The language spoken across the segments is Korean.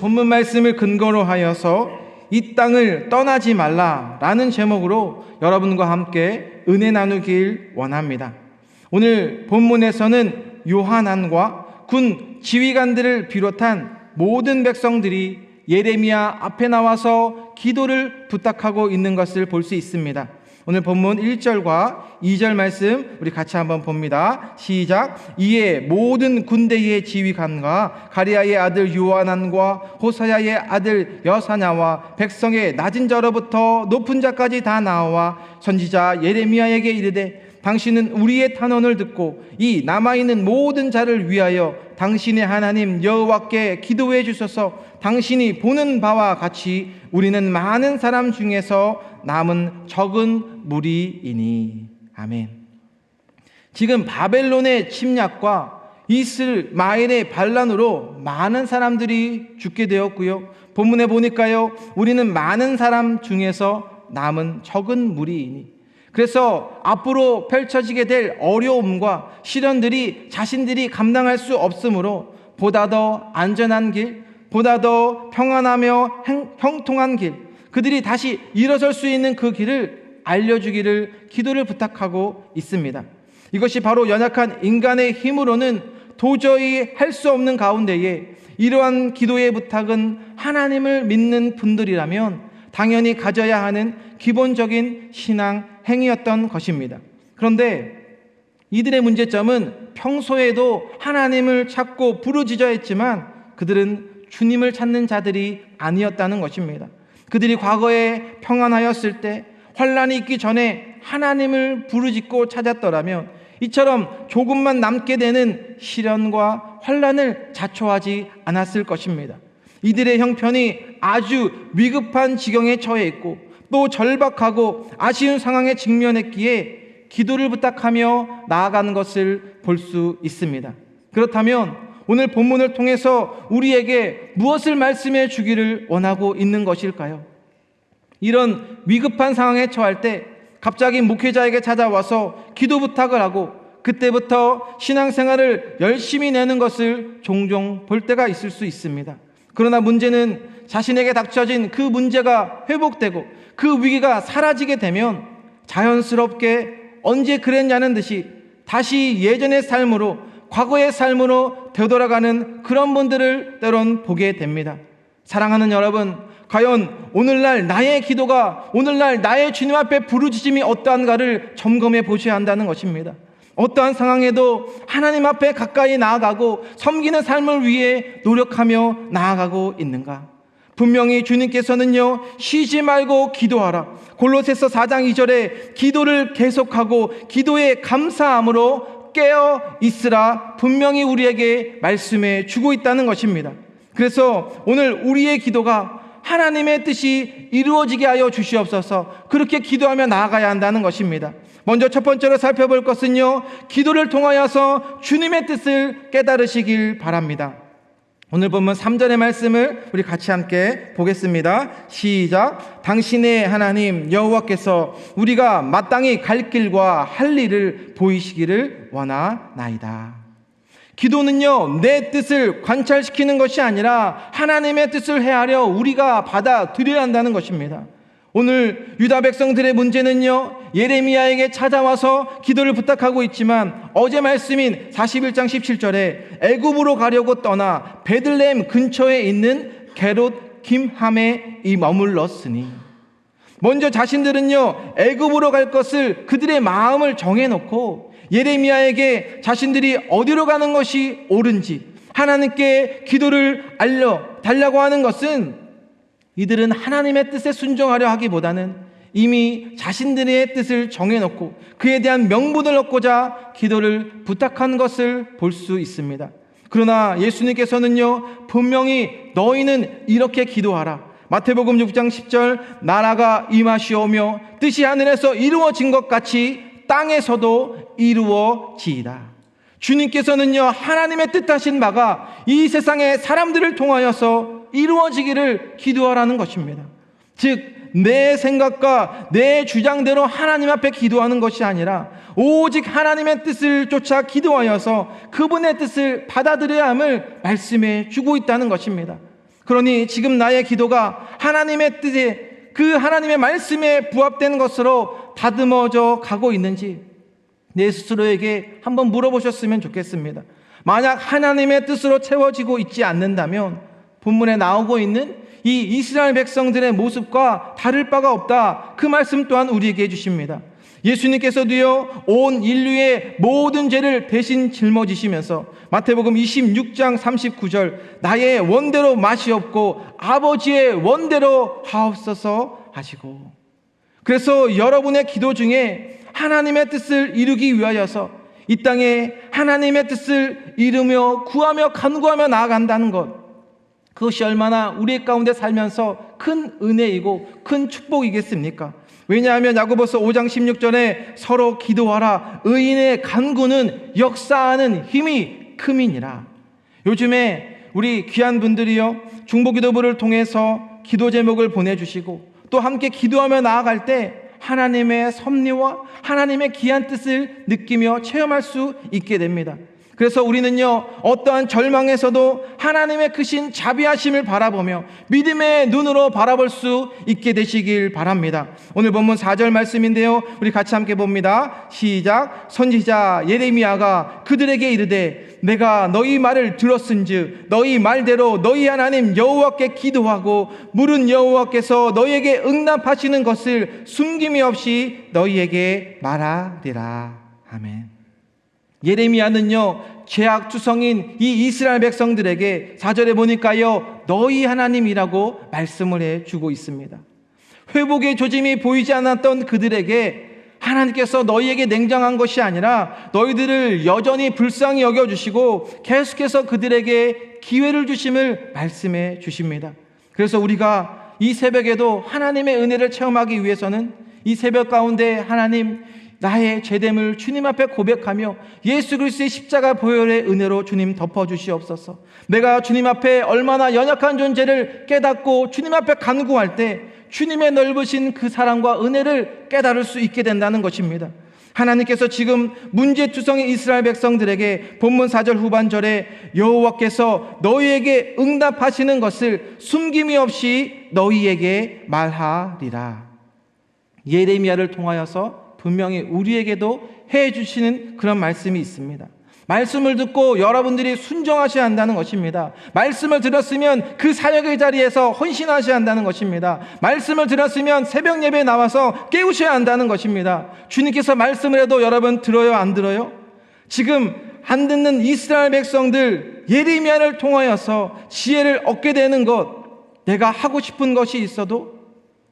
본문 말씀을 근거로 하여서 이 땅을 떠나지 말라라는 제목으로 여러분과 함께 은혜 나누길 원합니다. 오늘 본문에서는 요하난과 군 지휘관들을 비롯한 모든 백성들이 예레미야 앞에 나와서 기도를 부탁하고 있는 것을 볼 수 있습니다. 오늘 본문 1절과 2절 말씀 우리 같이 한번 봅니다. 시작. 이에 모든 군대의 지휘관과 가리아의 아들 요하난과 호사야의 아들 여사냐와 백성의 낮은 자로부터 높은 자까지 다 나와 선지자 예레미야에게 이르되 당신은 우리의 탄원을 듣고 이 남아있는 모든 자를 위하여 당신의 하나님 여호와께 기도해 주소서. 당신이 보는 바와 같이 우리는 많은 사람 중에서 남은 적은 무리이니. 아멘. 지금 바벨론의 침략과 이스마엘의 반란으로 많은 사람들이 죽게 되었고요. 본문에 보니까요, 우리는 많은 사람 중에서 남은 적은 무리이니. 그래서 앞으로 펼쳐지게 될 어려움과 시련들이 자신들이 감당할 수 없으므로 보다 더 안전한 길, 보다 더 평안하며 형통한 길, 그들이 다시 일어설 수 있는 그 길을 알려주기를 기도를 부탁하고 있습니다. 이것이 바로 연약한 인간의 힘으로는 도저히 할 수 없는 가운데에 이러한 기도의 부탁은 하나님을 믿는 분들이라면 당연히 가져야 하는 기본적인 신앙 행위였던 것입니다. 그런데 이들의 문제점은 평소에도 하나님을 찾고 부르짖어했지만 그들은 주님을 찾는 자들이 아니었다는 것입니다. 그들이 과거에 평안하였을 때, 환난이 있기 전에 하나님을 부르짖고 찾았더라면 이처럼 조금만 남게 되는 시련과 환난을 자초하지 않았을 것입니다. 이들의 형편이 아주 위급한 지경에 처해 있고 또 절박하고 아쉬운 상황에 직면했기에 기도를 부탁하며 나아가는 것을 볼 수 있습니다. 그렇다면 오늘 본문을 통해서 우리에게 무엇을 말씀해 주기를 원하고 있는 것일까요? 이런 위급한 상황에 처할 때 갑자기 목회자에게 찾아와서 기도 부탁을 하고 그때부터 신앙생활을 열심히 내는 것을 종종 볼 때가 있을 수 있습니다. 그러나 문제는 자신에게 닥쳐진 그 문제가 회복되고 그 위기가 사라지게 되면 자연스럽게 언제 그랬냐는 듯이 다시 예전의 삶으로, 과거의 삶으로 되돌아가는 그런 분들을 때론 보게 됩니다. 사랑하는 여러분, 과연 오늘날 나의 기도가, 오늘날 나의 주님 앞에 부르짖음이 어떠한가를 점검해 보셔야 한다는 것입니다. 어떠한 상황에도 하나님 앞에 가까이 나아가고 섬기는 삶을 위해 노력하며 나아가고 있는가? 분명히 주님께서는요, 쉬지 말고 기도하라, 골로새서 4장 2절에 기도를 계속하고 기도의 감사함으로 깨어 있으라 분명히 우리에게 말씀해 주고 있다는 것입니다. 그래서 오늘 우리의 기도가 하나님의 뜻이 이루어지게 하여 주시옵소서, 그렇게 기도하며 나아가야 한다는 것입니다. 먼저 첫 번째로 살펴볼 것은요, 기도를 통하여서 주님의 뜻을 깨달으시길 바랍니다. 오늘 본문 3절의 말씀을 우리 같이 함께 보겠습니다. 시작. 당신의 하나님 여호와께서 우리가 마땅히 갈 길과 할 일을 보이시기를 원하나이다. 기도는요, 내 뜻을 관찰시키는 것이 아니라 하나님의 뜻을 헤아려 우리가 받아들여야 한다는 것입니다. 오늘 유다 백성들의 문제는요, 예레미야에게 찾아와서 기도를 부탁하고 있지만 어제 말씀인 41장 17절에 애굽으로 가려고 떠나 베들레헴 근처에 있는 게롯 김함에 머물렀으니, 먼저 자신들은요, 애굽으로 갈 것을 그들의 마음을 정해놓고 예레미야에게 자신들이 어디로 가는 것이 옳은지 하나님께 기도를 알려달라고 하는 것은, 이들은 하나님의 뜻에 순종하려 하기보다는 이미 자신들의 뜻을 정해놓고 그에 대한 명분을 얻고자 기도를 부탁한 것을 볼 수 있습니다. 그러나 예수님께서는요, 분명히 너희는 이렇게 기도하라, 마태복음 6장 10절, 나라가 임하시오며 뜻이 하늘에서 이루어진 것 같이 땅에서도 이루어지이다. 주님께서는요, 하나님의 뜻하신 바가 이 세상의 사람들을 통하여서 이루어지기를 기도하라는 것입니다. 즉, 내 생각과 내 주장대로 하나님 앞에 기도하는 것이 아니라 오직 하나님의 뜻을 쫓아 기도하여서 그분의 뜻을 받아들여야 함을 말씀해 주고 있다는 것입니다. 그러니 지금 나의 기도가 하나님의 뜻에, 그 하나님의 말씀에 부합되는 것으로 다듬어져 가고 있는지 내 스스로에게 한번 물어보셨으면 좋겠습니다. 만약 하나님의 뜻으로 채워지고 있지 않는다면 본문에 나오고 있는 이 이스라엘 백성들의 모습과 다를 바가 없다, 그 말씀 또한 우리에게 해주십니다. 예수님께서도요, 온 인류의 모든 죄를 대신 짊어지시면서 마태복음 26장 39절 나의 원대로 맛이 없고 아버지의 원대로 하옵소서 하시고, 그래서 여러분의 기도 중에 하나님의 뜻을 이루기 위하여서 이 땅에 하나님의 뜻을 이루며 구하며 간구하며 나아간다는 것, 그것이 얼마나 우리 가운데 살면서 큰 은혜이고 큰 축복이겠습니까? 왜냐하면 야고보서 5장 16절에 서로 기도하라, 의인의 간구는 역사하는 힘이 큼이니라. 요즘에 우리 귀한 분들이요, 중보기도부를 통해서 기도 제목을 보내주시고 또 함께 기도하며 나아갈 때 하나님의 섭리와 하나님의 귀한 뜻을 느끼며 체험할 수 있게 됩니다. 그래서 우리는요, 어떠한 절망에서도 하나님의 크신 자비하심을 바라보며 믿음의 눈으로 바라볼 수 있게 되시길 바랍니다. 오늘 본문 4절 말씀인데요, 우리 같이 함께 봅니다. 시작. 선지자 예레미야가 그들에게 이르되 내가 너희 말을 들었은즉 너희 말대로 너희 하나님 여호와께 기도하고 물은 여호와께서 너희에게 응답하시는 것을 숨김이 없이 너희에게 말하리라. 아멘. 예레미야는요, 죄악투성인 이 이스라엘 백성들에게 4절에 보니까요, 너희 하나님이라고 말씀을 해주고 있습니다. 회복의 조짐이 보이지 않았던 그들에게 하나님께서 너희에게 냉정한 것이 아니라 너희들을 여전히 불쌍히 여겨주시고 계속해서 그들에게 기회를 주심을 말씀해 주십니다. 그래서 우리가 이 새벽에도 하나님의 은혜를 체험하기 위해서는 이 새벽 가운데 하나님, 나의 죄됨을 주님 앞에 고백하며 예수 그리스도의 십자가 보혈의 은혜로 주님 덮어주시옵소서. 내가 주님 앞에 얼마나 연약한 존재를 깨닫고 주님 앞에 간구할 때 주님의 넓으신 그 사랑과 은혜를 깨달을 수 있게 된다는 것입니다. 하나님께서 지금 문제투성의 이스라엘 백성들에게 본문 4절 후반절에 여호와께서 너희에게 응답하시는 것을 숨김이 없이 너희에게 말하리라. 예레미야를 통하여서 분명히 우리에게도 해주시는 그런 말씀이 있습니다. 말씀을 듣고 여러분들이 순종하셔야 한다는 것입니다. 말씀을 들었으면 그 사역의 자리에서 헌신하셔야 한다는 것입니다. 말씀을 들었으면 새벽 예배에 나와서 깨우셔야 한다는 것입니다. 주님께서 말씀을 해도 여러분 들어요, 안 들어요? 지금 안 듣는 이스라엘 백성들 예레미야를 통하여서 지혜를 얻게 되는 것, 내가 하고 싶은 것이 있어도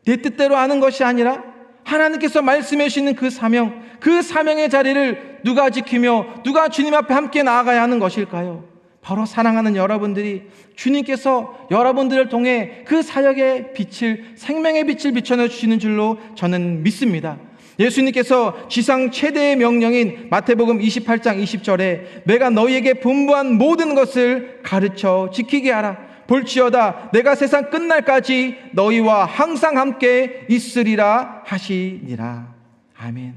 내 뜻대로 하는 것이 아니라 하나님께서 말씀해 주시는 그 사명, 그 사명의 자리를 누가 지키며 누가 주님 앞에 함께 나아가야 하는 것일까요? 바로 사랑하는 여러분들이 주님께서 여러분들을 통해 그 사역의 빛을, 생명의 빛을 비춰내 주시는 줄로 저는 믿습니다. 예수님께서 지상 최대의 명령인 마태복음 28장 20절에 내가 너희에게 분부한 모든 것을 가르쳐 지키게 하라. 볼지어다 내가 세상 끝날까지 너희와 항상 함께 있으리라 하시니라. 아멘.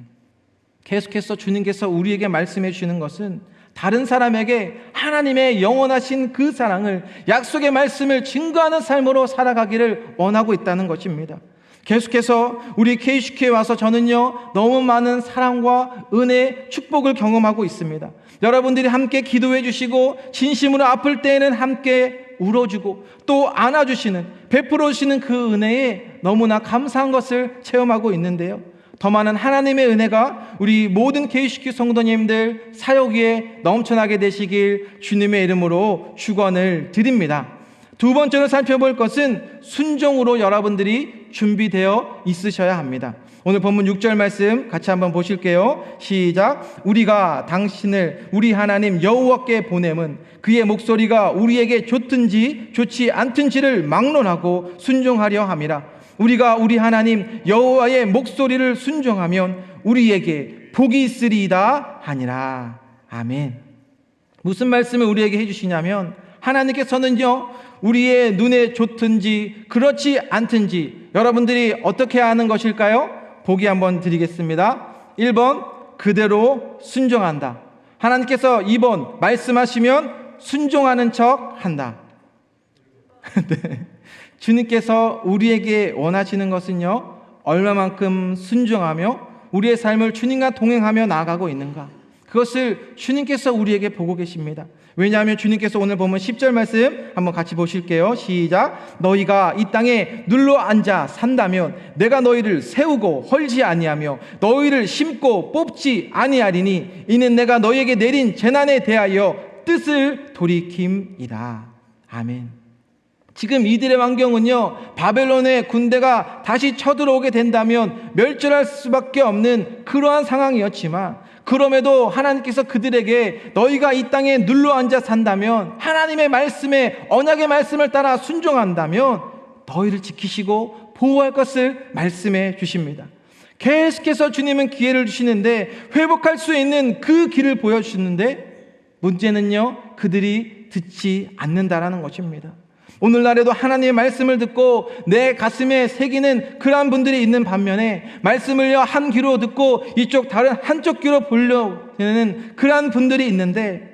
계속해서 주님께서 우리에게 말씀해 주시는 것은 다른 사람에게 하나님의 영원하신 그 사랑을, 약속의 말씀을 증거하는 삶으로 살아가기를 원하고 있다는 것입니다. 계속해서 우리 KCQ에 와서 저는요, 너무 많은 사랑과 은혜, 축복을 경험하고 있습니다. 여러분들이 함께 기도해 주시고 진심으로 아플 때에는 함께 울어주고 또 안아주시는, 베풀어 주시는 그 은혜에 너무나 감사한 것을 체험하고 있는데요, 더 많은 하나님의 은혜가 우리 모든 KCQ 성도님들 사역 위에 넘쳐나게 되시길 주님의 이름으로 축원을 드립니다. 두 번째로 살펴볼 것은 순종으로 여러분들이 준비되어 있으셔야 합니다. 오늘 본문 6절 말씀 같이 한번 보실게요. 시작. 우리가 당신을 우리 하나님 여호와께 보냄은 그의 목소리가 우리에게 좋든지 좋지 않든지를 막론하고 순종하려 함이라. 우리가 우리 하나님 여호와의 목소리를 순종하면 우리에게 복이 있으리이다 하니라. 아멘. 무슨 말씀을 우리에게 해주시냐면 하나님께서는요, 우리의 눈에 좋든지 그렇지 않든지 여러분들이 어떻게 하는 것일까요? 보기 한번 드리겠습니다. 1번 그대로 순종한다. 하나님께서 2번 말씀하시면 순종하는 척 한다. 네. 주님께서 우리에게 원하시는 것은요, 얼마만큼 순종하며 우리의 삶을 주님과 동행하며 나아가고 있는가, 그것을 주님께서 우리에게 보고 계십니다. 왜냐하면 주님께서 오늘 보면 10절 말씀 한번 같이 보실게요. 시작. 너희가 이 땅에 눌러 앉아 산다면 내가 너희를 세우고 헐지 아니하며 너희를 심고 뽑지 아니하리니 이는 내가 너희에게 내린 재난에 대하여 뜻을 돌이킴이다. 아멘. 지금 이들의 환경은요, 바벨론의 군대가 다시 쳐들어오게 된다면 멸절할 수밖에 없는 그러한 상황이었지만, 그럼에도 하나님께서 그들에게 너희가 이 땅에 눌러앉아 산다면, 하나님의 말씀에, 언약의 말씀을 따라 순종한다면 너희를 지키시고 보호할 것을 말씀해 주십니다. 계속해서 주님은 기회를 주시는데, 회복할 수 있는 그 길을 보여주시는데, 문제는요, 그들이 듣지 않는다라는 것입니다. 오늘날에도 하나님의 말씀을 듣고 내 가슴에 새기는 그러한 분들이 있는 반면에, 말씀을요 한 귀로 듣고 이쪽 다른 한쪽 귀로 보려고 되는 그러한 분들이 있는데,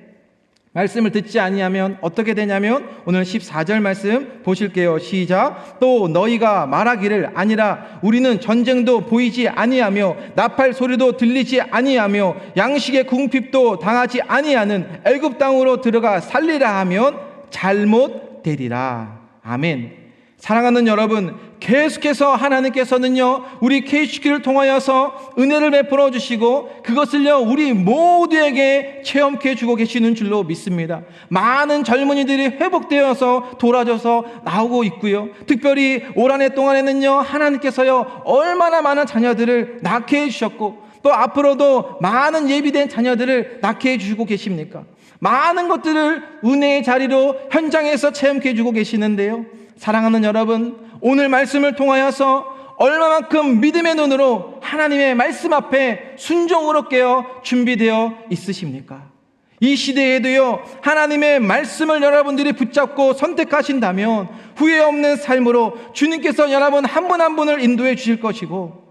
말씀을 듣지 아니하면 어떻게 되냐면 오늘 14절 말씀 보실게요. 시작. 또 너희가 말하기를 아니라 우리는 전쟁도 보이지 아니하며 나팔 소리도 들리지 아니하며 양식의 궁핍도 당하지 아니하는 애굽 땅으로 들어가 살리라 하면 잘못 되리라. 아멘. 사랑하는 여러분, 계속해서 하나님께서는요 우리 KCQ를 통하여서 은혜를 베풀어 주시고 그것을요 우리 모두에게 체험케 해주고 계시는 줄로 믿습니다. 많은 젊은이들이 회복되어서 돌아져서 나오고 있고요, 특별히 올 한 해 동안에는요 하나님께서요 얼마나 많은 자녀들을 낳게 해주셨고, 또 앞으로도 많은 예비된 자녀들을 낳게 해주시고 계십니까? 많은 것들을 은혜의 자리로 현장에서 체험케 해주고 계시는데요, 사랑하는 여러분, 오늘 말씀을 통하여서 얼마만큼 믿음의 눈으로 하나님의 말씀 앞에 순종으로 깨어 준비되어 있으십니까? 이 시대에도요 하나님의 말씀을 여러분들이 붙잡고 선택하신다면 후회 없는 삶으로 주님께서 여러분 한 분 한 분을 인도해 주실 것이고,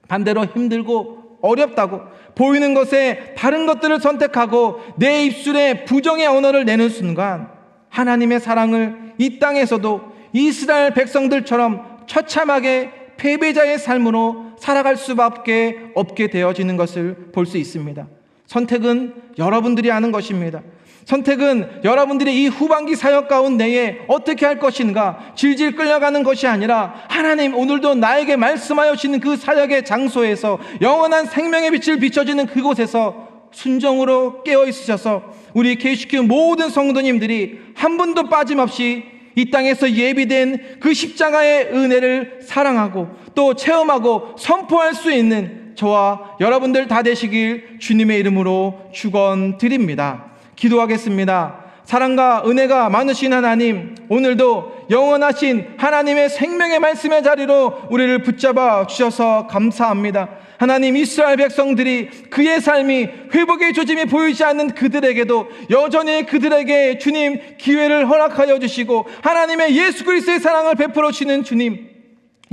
반대로 힘들고 어렵다고 보이는 것에 다른 것들을 선택하고 내 입술에 부정의 언어를 내는 순간, 하나님의 사랑을 이 땅에서도 이스라엘 백성들처럼 처참하게 패배자의 삶으로 살아갈 수밖에 없게 되어지는 것을 볼 수 있습니다. 선택은 여러분들이 하는 것입니다. 선택은 여러분들이 이 후반기 사역 가운데에 어떻게 할 것인가 질질 끌려가는 것이 아니라, 하나님 오늘도 나에게 말씀하여 주시는 그 사역의 장소에서 영원한 생명의 빛을 비춰주는 그곳에서 순종으로 깨어 있으셔서 우리 KCQ 모든 성도님들이 한 분도 빠짐없이 이 땅에서 예비된 그 십자가의 은혜를 사랑하고 또 체험하고 선포할 수 있는 저와 여러분들 다 되시길 주님의 이름으로 축원드립니다. 기도하겠습니다. 사랑과 은혜가 많으신 하나님, 오늘도 영원하신 하나님의 생명의 말씀의 자리로 우리를 붙잡아 주셔서 감사합니다. 하나님, 이스라엘 백성들이 그의 삶이 회복의 조짐이 보이지 않는 그들에게도 여전히 그들에게 주님 기회를 허락하여 주시고 하나님의 예수 그리스도의 사랑을 베풀어 주시는 주님,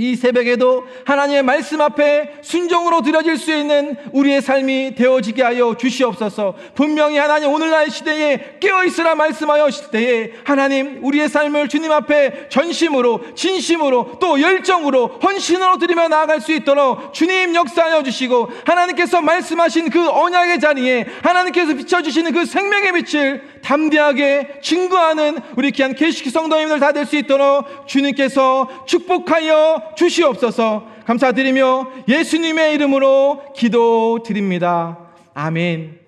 이 새벽에도 하나님의 말씀 앞에 순종으로 드려질 수 있는 우리의 삶이 되어지게 하여 주시옵소서. 분명히 하나님 오늘날 시대에 깨어있으라 말씀하여 하실 때에 하나님 우리의 삶을 주님 앞에 전심으로 진심으로 또 열정으로 헌신으로 드리며 나아갈 수 있도록 주님 역사하여 주시고, 하나님께서 말씀하신 그 언약의 자리에 하나님께서 비춰주시는 그 생명의 빛을 담대하게 증거하는 우리 귀한 KCQ 성도님들 다 될 수 있도록 주님께서 축복하여 주시옵소서. 감사드리며 예수님의 이름으로 기도드립니다. 아멘.